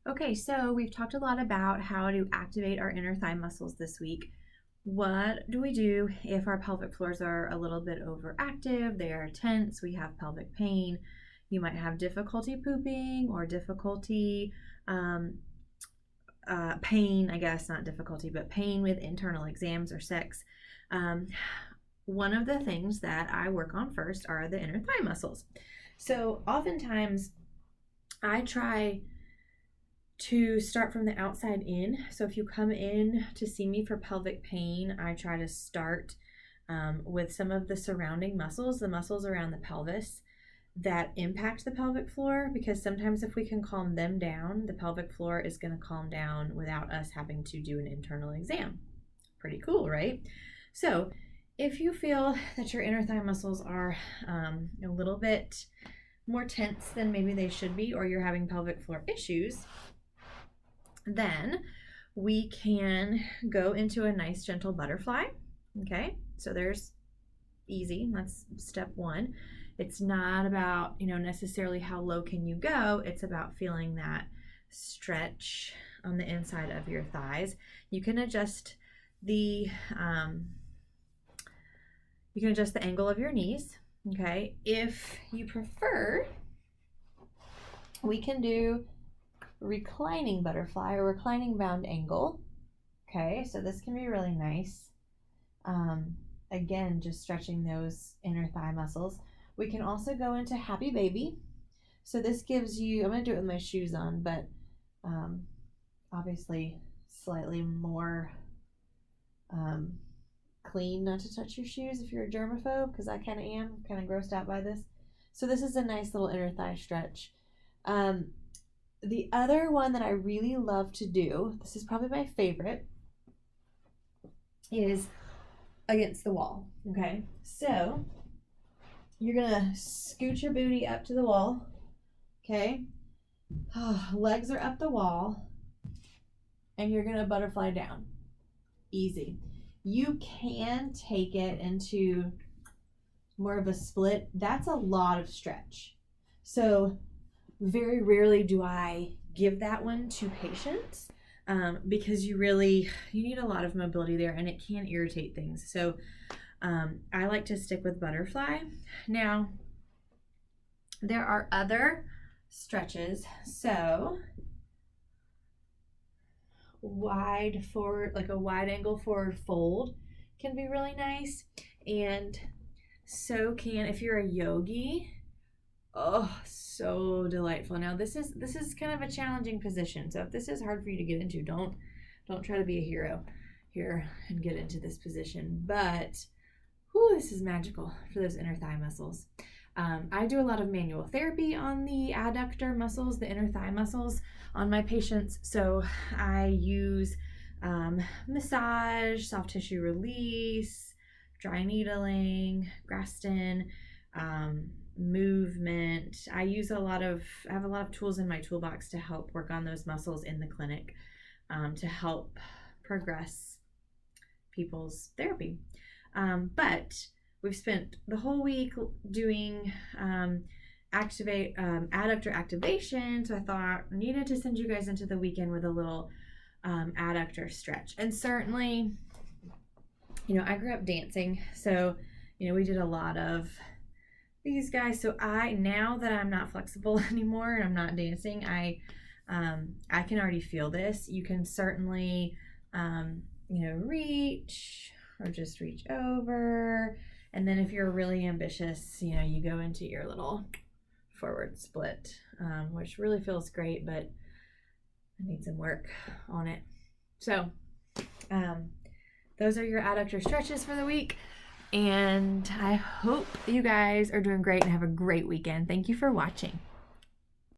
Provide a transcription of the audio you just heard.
Okay, so we've talked a lot about how to activate our inner thigh muscles this week. What do we do if our pelvic floors are a little bit overactive? They are tense, we have pelvic pain. You might have difficulty pooping or difficulty, pain, I guess, not difficulty, but pain with internal exams or sex. One of the things that I work on first are the inner thigh muscles. So oftentimes I try to start from the outside in. So if you come in to see me for pelvic pain, I try to start with some of the surrounding muscles, the muscles around the pelvis that impact the pelvic floor, because sometimes if we can calm them down, the pelvic floor is going to calm down without us having to do an internal exam. Pretty cool, right? So if you feel that your inner thigh muscles are a little bit more tense than maybe they should be, or you're having pelvic floor issues, then we can go into a nice gentle butterfly. Okay, so there's easy, that's step one. It's not about, necessarily how low can you go. It's about feeling that stretch on the inside of your thighs. You can adjust the angle of your knees. Okay, if you prefer, we can do reclining butterfly or reclining bound angle. Okay, so this can be really nice. Again, just stretching those inner thigh muscles. We can also go into happy baby. So this gives you, I'm going to do it with my shoes on, but obviously slightly more clean not to touch your shoes if you're a germaphobe, because I kind of am, kind of grossed out by this. So this is a nice little inner thigh stretch. The other one that I really love to do, this is probably my favorite, is against the wall. Okay, so you're gonna scoot your booty up to the wall. Okay, legs are up the wall, and you're gonna butterfly down. Easy. You can take it into more of a split. That's a lot of stretch. So very rarely do I give that one to patients because you need a lot of mobility there, and it can irritate things. So I like to stick with butterfly. Now, there are other stretches. So wide forward, like a wide angle forward fold can be really nice. And so can, if you're a yogi, so delightful. Now this is kind of a challenging position. So if this is hard for you to get into, don't try to be a hero here and get into this position. But this is magical for those inner thigh muscles. I do a lot of manual therapy on the adductor muscles, the inner thigh muscles on my patients. So I use massage, soft tissue release, dry needling, Graston, movement. I have a lot of tools in my toolbox to help work on those muscles in the clinic, to help progress people's therapy. But we've spent the whole week doing adductor activation, so I thought I needed to send you guys into the weekend with a little adductor stretch. And certainly, I grew up dancing, so we did a lot of these guys. So now that I'm not flexible anymore and I'm not dancing, I can already feel this. You can certainly reach or just reach over. And then if you're really ambitious, you go into your little forward split, which really feels great, but I need some work on it. So those are your adductor stretches for the week. And I hope you guys are doing great and have a great weekend. Thank you for watching.